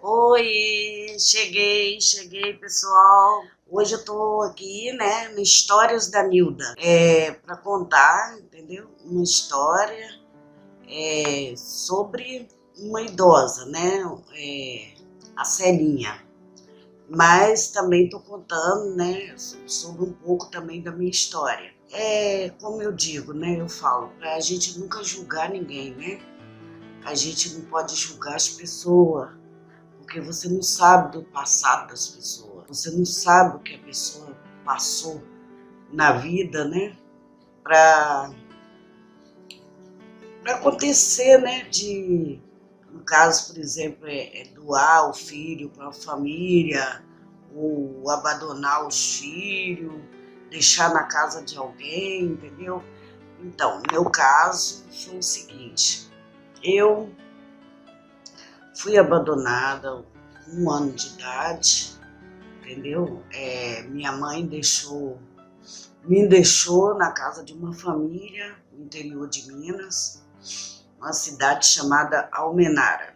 Oi, cheguei pessoal. Hoje eu tô aqui, né, no Histórias da Nilda, para contar, entendeu? Uma história sobre uma idosa, né, a Celinha. Mas também tô contando, né, sobre um pouco também da minha história. Como eu digo, né, eu falo, pra gente nunca julgar ninguém, né? A gente não pode julgar as pessoas, porque você não sabe do passado das pessoas, você não sabe o que a pessoa passou na vida, né? Para acontecer, né? No caso, por exemplo, doar o filho para a família, ou abandonar os filhos, deixar na casa de alguém, entendeu? Então, no meu caso, foi o seguinte: eu fui abandonada com 1 ano de idade, entendeu? Minha mãe me deixou na casa de uma família no interior de Minas, uma cidade chamada Almenara.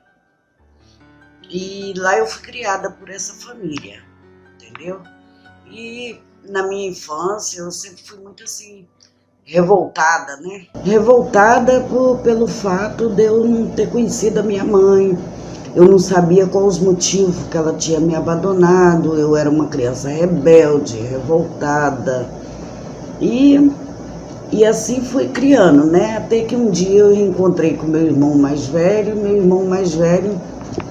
E lá eu fui criada por essa família, entendeu? E na minha infância eu sempre fui muito assim, revoltada, né? Revoltada pelo fato de eu não ter conhecido a minha mãe. Eu não sabia quais os motivos que ela tinha me abandonado. Eu era uma criança rebelde, revoltada. E assim fui criando, né? Até que um dia eu encontrei com meu irmão mais velho. Meu irmão mais velho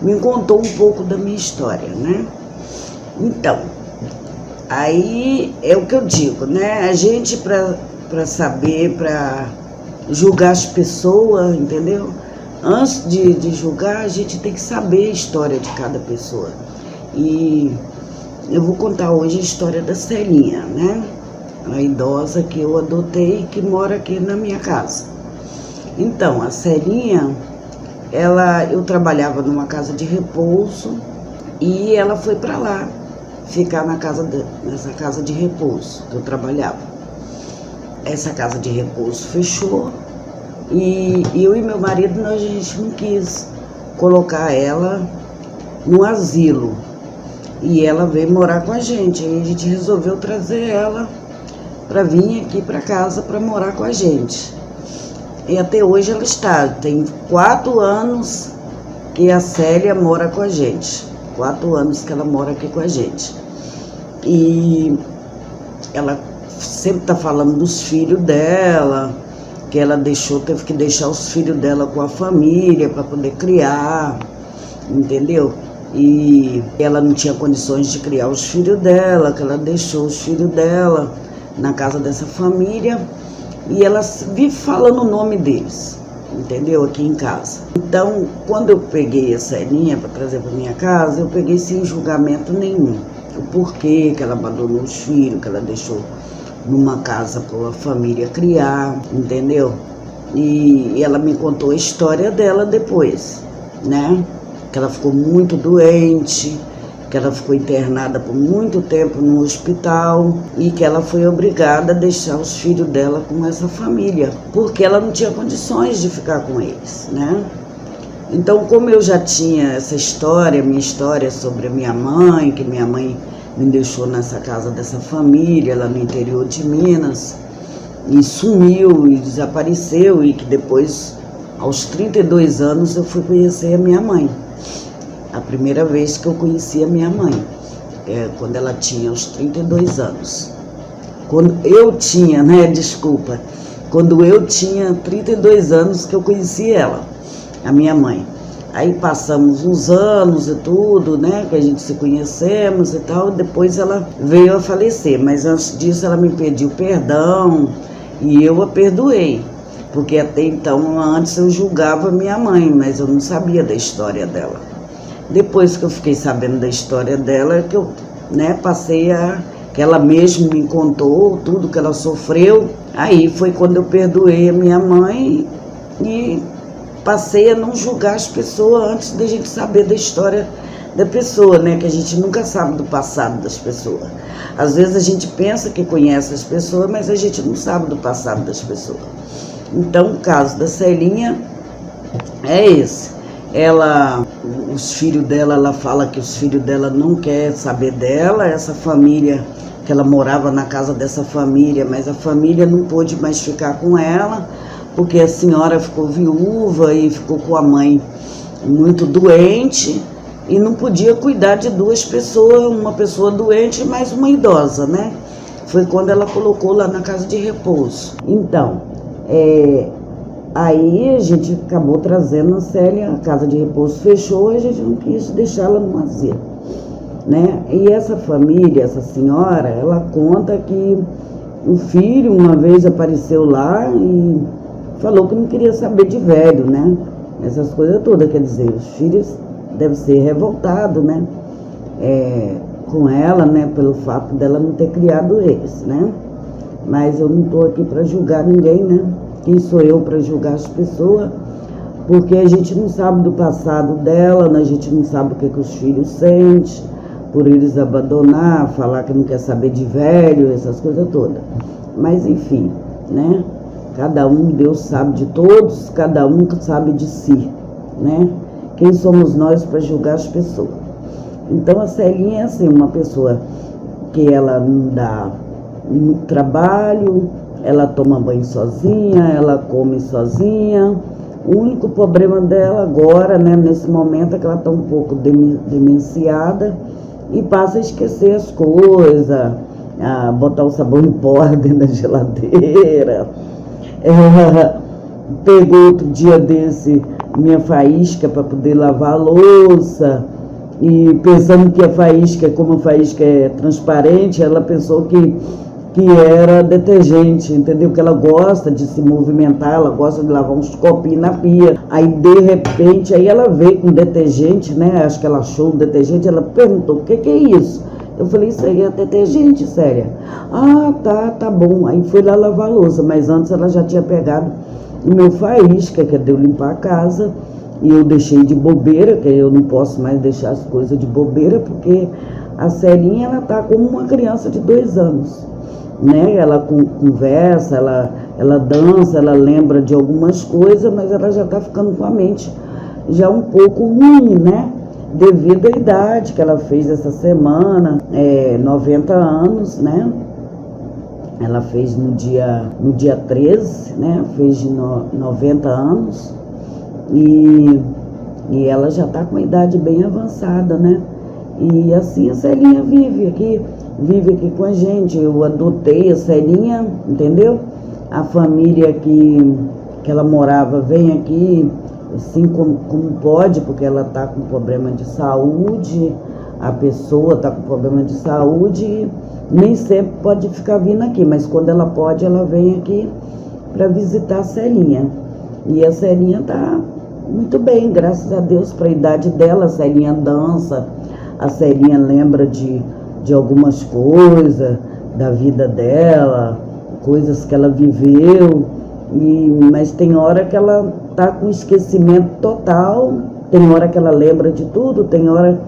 me contou um pouco da minha história, né? Então, aí é o que eu digo, né? A gente, para saber, para julgar as pessoas, entendeu? Antes de julgar, a gente tem que saber a história de cada pessoa. E eu vou contar hoje a história da Celinha, né? A idosa que eu adotei, que mora aqui na minha casa. Então, a Celinha, eu trabalhava numa casa de repouso e ela foi para lá, ficar nessa casa de repouso que eu trabalhava. Essa casa de repouso fechou. E eu e meu marido, a gente não quis colocar ela no asilo. E ela veio morar com a gente. Aí a gente resolveu trazer ela para vir aqui para casa para morar com a gente. E até hoje ela está. Tem 4 anos que a Célia mora com a gente. 4 anos que ela mora aqui com a gente. E ela sempre está falando dos filhos dela, que ela teve que deixar os filhos dela com a família para poder criar, entendeu? E ela não tinha condições de criar os filhos dela, que ela deixou os filhos dela na casa dessa família e ela vive falando o nome deles, entendeu? Aqui em casa. Então, quando eu peguei a Celinha para trazer para minha casa, eu peguei sem julgamento nenhum. O porquê que ela abandonou os filhos, que ela deixou numa casa para a família criar, entendeu? E ela me contou a história dela depois, né? Que ela ficou muito doente, que ela ficou internada por muito tempo no hospital e que ela foi obrigada a deixar os filhos dela com essa família, porque ela não tinha condições de ficar com eles, né? Então, como eu já tinha essa história, minha história sobre a minha mãe, que minha mãe me deixou nessa casa dessa família, lá no interior de Minas, e sumiu e desapareceu, e que depois, aos 32 anos, eu fui conhecer a minha mãe. A primeira vez que eu conheci a minha mãe, quando ela tinha os 32 anos. Quando eu tinha 32 anos que eu conheci ela, a minha mãe. Aí passamos uns anos e tudo, né, que a gente se conhecemos e tal, depois ela veio a falecer, mas antes disso ela me pediu perdão e eu a perdoei, porque até então, antes eu julgava minha mãe, mas eu não sabia da história dela. Depois que eu fiquei sabendo da história dela, que eu, né, que ela mesma me contou tudo que ela sofreu, aí foi quando eu perdoei a minha mãe e passei a não julgar as pessoas antes da gente saber da história da pessoa, né? Que a gente nunca sabe do passado das pessoas. Às vezes a gente pensa que conhece as pessoas, mas a gente não sabe do passado das pessoas. Então, o caso da Celinha é esse. Os filhos dela, ela fala que os filhos dela não querem saber dela, essa família, que ela morava na casa dessa família, mas a família não pôde mais ficar com ela, porque a senhora ficou viúva e ficou com a mãe muito doente e não podia cuidar de duas pessoas, uma pessoa doente e mais uma idosa, né? Foi quando ela colocou lá na casa de repouso. Então, aí a gente acabou trazendo a Célia, a casa de repouso fechou e a gente não quis deixá-la no asilo, né? E essa família, essa senhora, ela conta que o filho uma vez apareceu lá e falou que não queria saber de velho, né? Essas coisas todas, quer dizer, os filhos devem ser revoltados, né? Com ela, né? Pelo fato dela não ter criado eles, né? Mas eu não estou aqui para julgar ninguém, né? Quem sou eu para julgar as pessoas? Porque a gente não sabe do passado dela, a gente não sabe o que os filhos sentem por eles abandonar, falar que não quer saber de velho, essas coisas todas. Mas enfim, né? Cada um, Deus sabe de todos, cada um sabe de si, né? Quem somos nós para julgar as pessoas? Então a Celinha é assim, uma pessoa que ela não dá muito trabalho, ela toma banho sozinha, ela come sozinha. O único problema dela agora, né, nesse momento, é que ela está um pouco demenciada e passa a esquecer as coisas, a botar o sabão em pó dentro da geladeira. Ela pegou outro dia desse minha faísca para poder lavar a louça e pensando que a faísca, como a faísca é transparente, ela pensou que era detergente, entendeu? Que ela gosta de se movimentar, ela gosta de lavar uns copinhos na pia. Aí, de repente, aí ela veio com detergente, né? Acho que ela achou o detergente, ela perguntou, o que é isso? Eu falei, isso aí é detergente, Célia. Ah, tá bom. Aí foi lá lavar a louça, mas antes ela já tinha pegado o meu faísca, que é de eu limpar a casa, e eu deixei de bobeira, que eu não posso mais deixar as coisas de bobeira, porque a Celinha, ela tá como uma criança de 2 anos. Né? Ela conversa, ela dança, ela lembra de algumas coisas, mas ela já está ficando com a mente já um pouco ruim, né? Devido à idade que ela fez essa semana, 90 anos, né? Ela fez no dia 13, né? Fez 90 anos e ela já está com a idade bem avançada, né? E assim a Celinha vive aqui com a gente. Eu adotei a Celinha, entendeu? A família que ela morava vem aqui, assim como pode, porque ela está com problema de saúde, a pessoa está com problema de saúde, nem sempre pode ficar vindo aqui, mas quando ela pode, ela vem aqui para visitar a Celinha. E a Celinha está muito bem, graças a Deus, para a idade dela. A Celinha dança, a Celinha lembra de algumas coisas da vida dela, coisas que ela viveu, mas tem hora que ela tá com esquecimento total, tem hora que ela lembra de tudo, tem hora...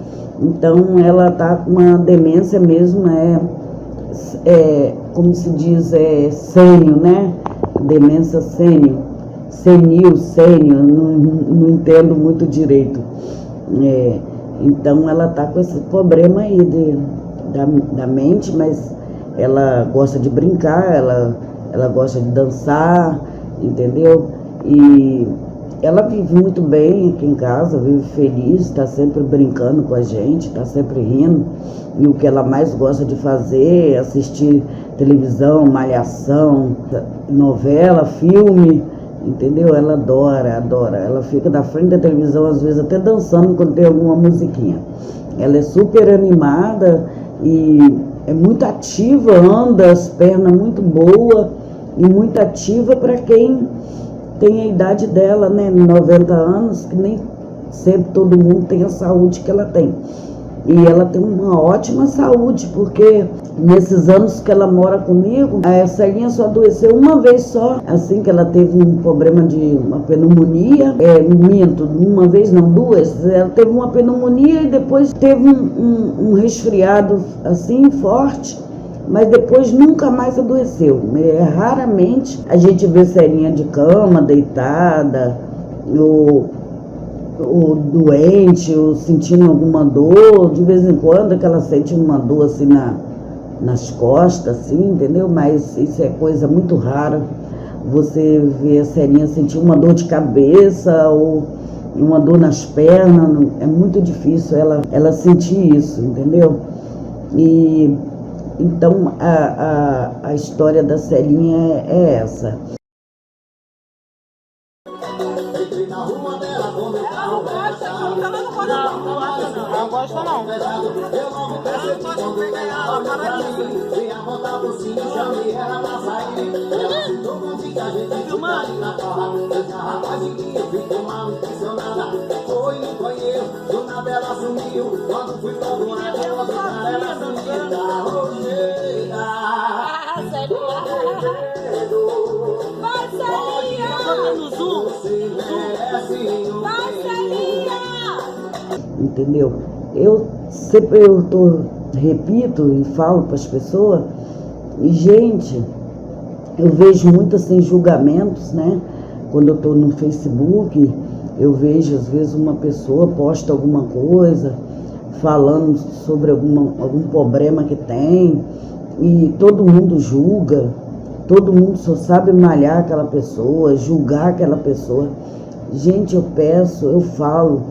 Então ela tá com uma demência mesmo, como se diz, sênio, né? Demência sênio, não entendo muito direito. Então ela tá com esse problema aí da mente, mas ela gosta de brincar, ela gosta de dançar, entendeu? E ela vive muito bem aqui em casa, vive feliz, está sempre brincando com a gente, está sempre rindo. E o que ela mais gosta de fazer é assistir televisão, malhação, novela, filme, entendeu? Ela adora. Ela fica na frente da televisão, às vezes até dançando quando tem alguma musiquinha. Ela é super animada e é muito ativa, anda, as pernas muito boas e muito ativa para quem tem a idade dela, né, 90 anos, que nem sempre todo mundo tem a saúde que ela tem. E ela tem uma ótima saúde, porque nesses anos que ela mora comigo, a Celinha só adoeceu uma vez só, assim que ela teve um problema de uma pneumonia, minto, uma vez não, duas, ela teve uma pneumonia e depois teve um resfriado assim forte, mas depois nunca mais adoeceu. Raramente a gente vê Celinha de cama, deitada, ou doente, ou sentindo alguma dor, de vez em quando que ela sente uma dor assim nas costas, assim, entendeu? Mas isso é coisa muito rara. Você vê a Celinha sentir uma dor de cabeça ou uma dor nas pernas, é muito difícil ela sentir isso, entendeu? E então a história da Celinha é essa. Não gosta não. Entendeu? Eu repito e falo para as pessoas, e gente, eu vejo muito assim julgamentos, né? Quando eu estou no Facebook, eu vejo às vezes uma pessoa posta alguma coisa, falando sobre algum problema que tem, e todo mundo julga, todo mundo só sabe malhar aquela pessoa, julgar aquela pessoa. Gente, eu falo,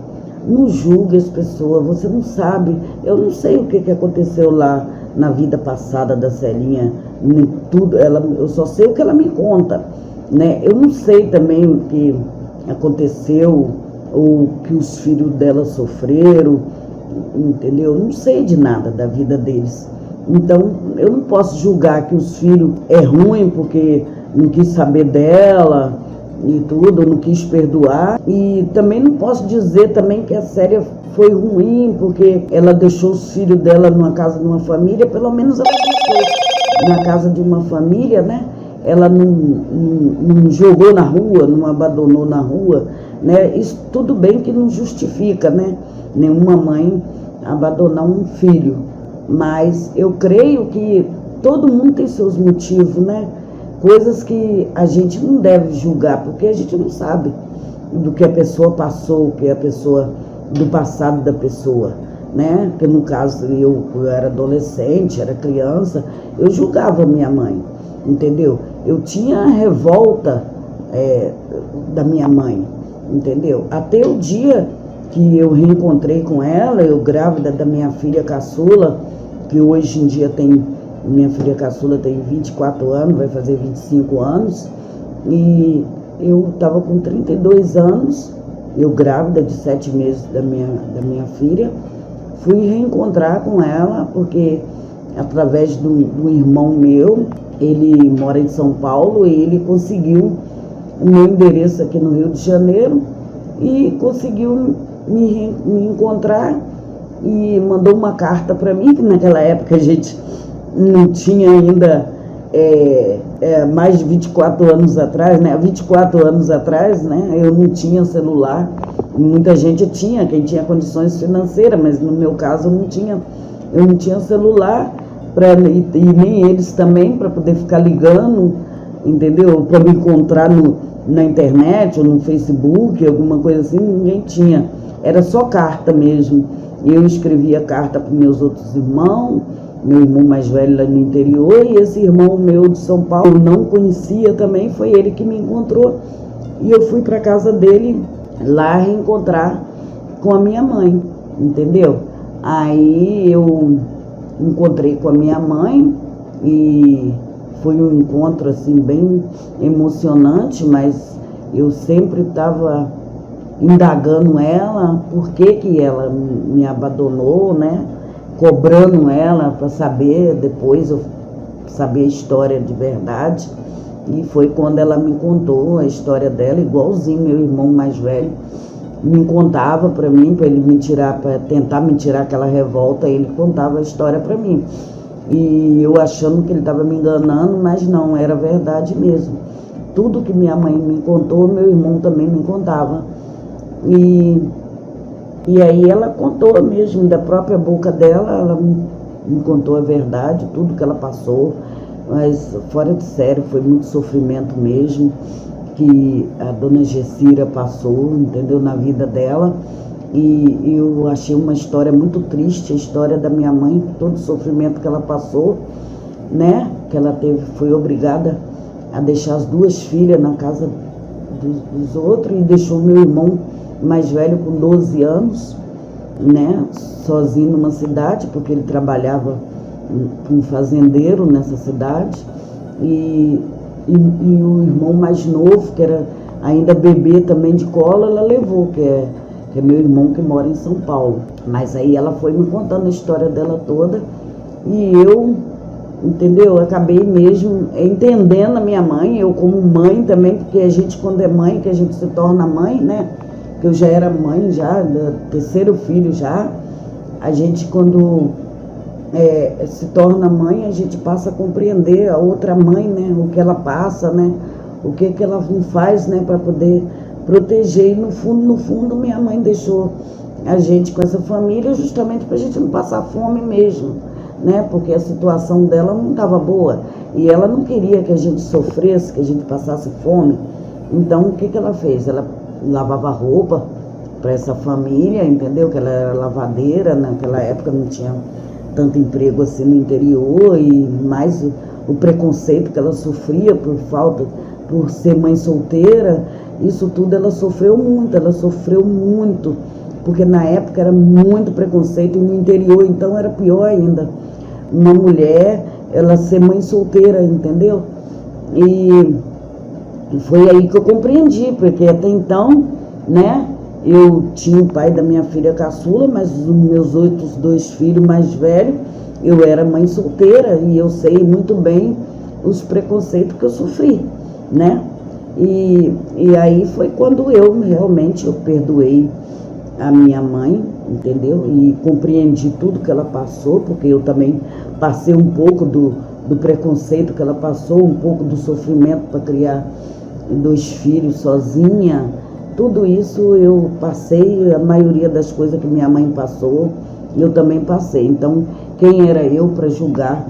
não julgue as pessoas, você não sabe, eu não sei o que aconteceu lá na vida passada da Celinha, nem tudo, eu só sei o que ela me conta, né? Eu não sei também o que aconteceu, ou que os filhos dela sofreram, entendeu? Eu não sei de nada da vida deles. Então, eu não posso julgar que os filhos é ruim porque não quis saber dela e tudo, não quis perdoar. E também não posso dizer também que a Célia foi ruim porque ela deixou os filhos dela numa casa de uma família, pelo menos ela deixou na casa de uma família, né? Ela não jogou na rua, não abandonou na rua, né? Isso tudo bem que não justifica, né? Nenhuma mãe abandonar um filho. Mas eu creio que todo mundo tem seus motivos, né? Coisas que a gente não deve julgar, porque a gente não sabe do que a pessoa passou, do passado da pessoa, né? Porque no caso eu era adolescente, era criança, eu julgava minha mãe, entendeu? Eu tinha a revolta da minha mãe, entendeu? Até o dia que eu reencontrei com ela, eu grávida da minha filha caçula, que hoje em dia minha filha caçula tem 24 anos, vai fazer 25 anos, e eu estava com 32 anos, eu grávida de 7 meses da minha filha, fui reencontrar com ela, porque através do irmão meu, ele mora em São Paulo, e ele conseguiu o meu endereço aqui no Rio de Janeiro, e conseguiu me encontrar, e mandou uma carta para mim, que naquela época a gente não tinha ainda, mais de 24 anos atrás, né? 24 anos atrás, né? Eu não tinha celular, muita gente tinha, quem tinha condições financeiras, mas no meu caso eu não tinha celular, e nem eles também, para poder ficar ligando, entendeu? Para me encontrar na internet ou no Facebook, alguma coisa assim, ninguém tinha, era só carta mesmo. Eu escrevia carta para meus outros irmãos, meu irmão mais velho lá no interior, e esse irmão meu de São Paulo, eu não conhecia também, foi ele que me encontrou, e eu fui para a casa dele lá reencontrar com a minha mãe, entendeu? Aí eu encontrei com a minha mãe, e foi um encontro assim bem emocionante, mas eu sempre estava indagando ela, por que ela me abandonou, né? Cobrando ela para saber, depois eu saber a história de verdade. E foi quando ela me contou a história dela, igualzinho meu irmão mais velho me contava para mim, para ele me tirar, para tentar me tirar aquela revolta, ele contava a história para mim. E eu achando que ele estava me enganando, mas não, era verdade mesmo. Tudo que minha mãe me contou, meu irmão também me contava. E aí ela contou mesmo, da própria boca dela, ela me contou a verdade, tudo que ela passou. Mas fora de sério, foi muito sofrimento mesmo, que a dona Gessira passou, entendeu, na vida dela. E eu achei uma história muito triste, a história da minha mãe, todo o sofrimento que ela passou, né? Que ela foi obrigada a deixar as duas filhas na casa dos outros e deixou meu irmão mais velho com 12 anos, né? Sozinho numa cidade, porque ele trabalhava com um fazendeiro nessa cidade. E o irmão mais novo, que era ainda bebê também de colo, ela levou, que é meu irmão que mora em São Paulo. Mas aí ela foi me contando a história dela toda e eu, entendeu? Acabei mesmo entendendo a minha mãe, eu como mãe também, porque a gente quando é mãe, que a gente se torna mãe, né? Que eu já era mãe já, do terceiro filho já, a gente quando se torna mãe, a gente passa a compreender a outra mãe, né? O que ela passa, né? O que ela faz, né? Para poder proteger. E no fundo, minha mãe deixou a gente com essa família justamente para a gente não passar fome mesmo, né? Porque a situação dela não estava boa e ela não queria que a gente sofresse, que a gente passasse fome. Então, o que ela fez? Ela lavava roupa para essa família, entendeu? Que ela era lavadeira, naquela época não tinha tanto emprego assim no interior, e mais o preconceito que ela sofria por ser mãe solteira. Isso tudo ela sofreu muito, porque na época era muito preconceito e no interior, então era pior ainda. Uma mulher, ela ser mãe solteira, entendeu? E foi aí que eu compreendi, porque até então, né, eu tinha o pai da minha filha caçula, mas os meus outros dois filhos mais velhos, eu era mãe solteira e eu sei muito bem os preconceitos que eu sofri, né? E aí foi quando eu realmente perdoei a minha mãe, entendeu? E compreendi tudo que ela passou, porque eu também passei um pouco do preconceito que ela passou, um pouco do sofrimento para criar dois filhos sozinha. Tudo isso eu passei, a maioria das coisas que minha mãe passou, eu também passei. Então, quem era eu para julgar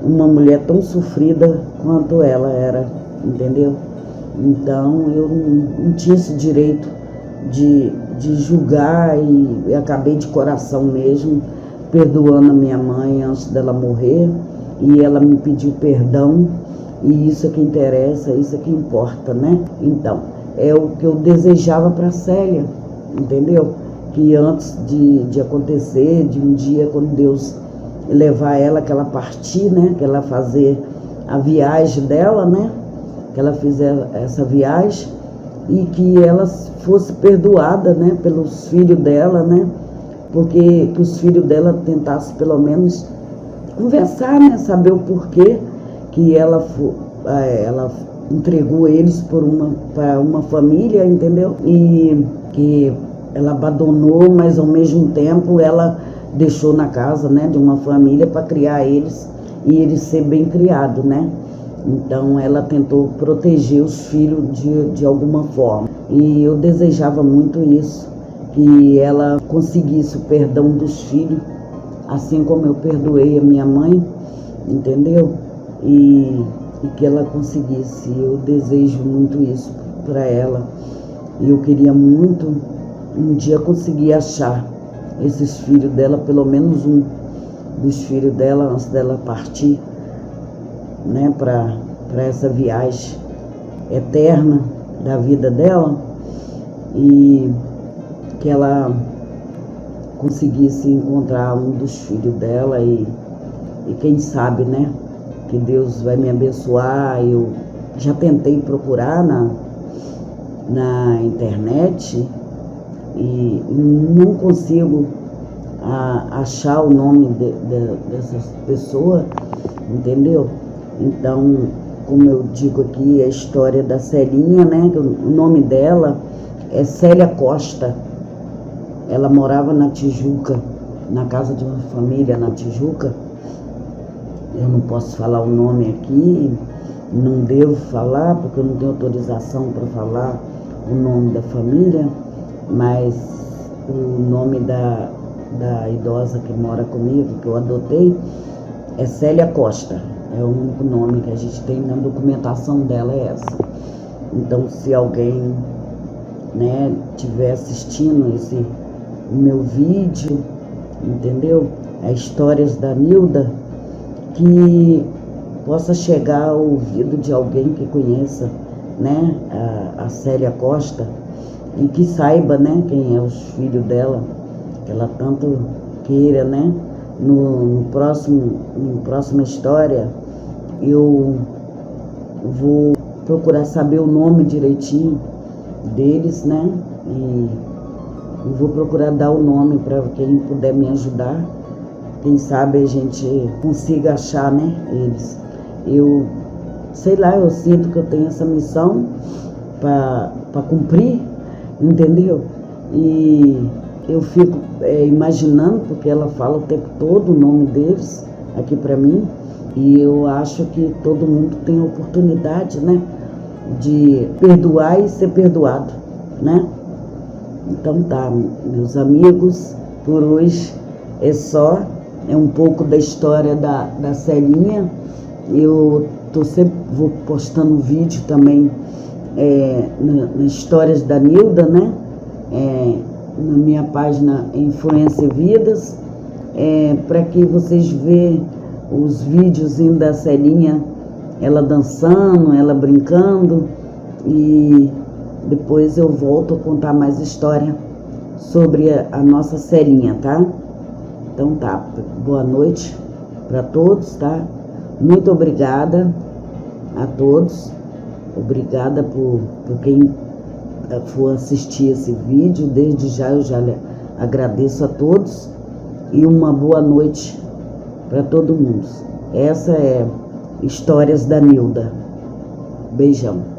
uma mulher tão sofrida quanto ela era, entendeu? Então, eu não tinha esse direito de julgar e acabei de coração mesmo, perdoando a minha mãe antes dela morrer, e ela me pediu perdão, e isso é que interessa, isso é que importa, né? Então, é o que eu desejava para a Célia, entendeu? Que antes de acontecer, de um dia, quando Deus levar ela, que ela partir, né? Que ela fazer a viagem dela, né? Que ela fizer essa viagem e que ela fosse perdoada, né? Pelos filhos dela, né? Porque que os filhos dela tentassem pelo menos conversar, né? Saber o porquê que ela entregou eles para uma família, entendeu? E que ela abandonou, mas ao mesmo tempo ela deixou na casa, né, de uma família para criar eles e eles ser bem criados, né? Então ela tentou proteger os filhos de alguma forma. E eu desejava muito isso, que ela conseguisse o perdão dos filhos, assim como eu perdoei a minha mãe, entendeu? E que ela conseguisse. Eu desejo muito isso para ela. E eu queria muito um dia conseguir achar esses filhos dela, pelo menos um dos filhos dela, antes dela partir, né, para essa viagem eterna da vida dela, e que ela conseguisse encontrar um dos filhos dela e quem sabe, né, que Deus vai me abençoar. Eu já tentei procurar na internet e não consigo achar o nome dessas pessoas, entendeu? Então, como eu digo aqui, a história da Celinha, né? O nome dela é Célia Costa. Ela morava na Tijuca, na casa de uma família na Tijuca. Eu não posso falar o nome aqui, não devo falar, porque eu não tenho autorização para falar o nome da família, mas o nome da idosa que mora comigo, que eu adotei, é Célia Costa. É o único nome que a gente tem na documentação dela, é essa. Então, se alguém, né, estiver assistindo o meu vídeo, entendeu? As histórias da Nilda, que possa chegar ao ouvido de alguém que conheça, né, a Célia Costa, e que saiba, né, quem é os filhos dela, que ela tanto queira, né? No próxima história, eu vou procurar saber o nome direitinho deles, né? E vou procurar dar o nome para quem puder me ajudar. Quem sabe a gente consiga achar, né, eles. Eu sei lá, eu sinto que eu tenho essa missão para cumprir, entendeu? E eu fico imaginando, porque ela fala o tempo todo o nome deles aqui para mim, e eu acho que todo mundo tem a oportunidade, né, de perdoar e ser perdoado, né? Então tá, meus amigos, por hoje é só, é um pouco da história da Celinha. Eu vou postando vídeo também nas histórias da Nilda, né? Na minha página Influência Vidas, para que vocês vejam os vídeos da Celinha, ela dançando, ela brincando, e depois eu volto a contar mais história sobre a nossa Celinha, tá? Então tá, boa noite para todos, tá? Muito obrigada a todos, obrigada por quem for assistir esse vídeo. Desde já eu já agradeço a todos e uma boa noite para todo mundo. Essa é Histórias da Nilda. Beijão.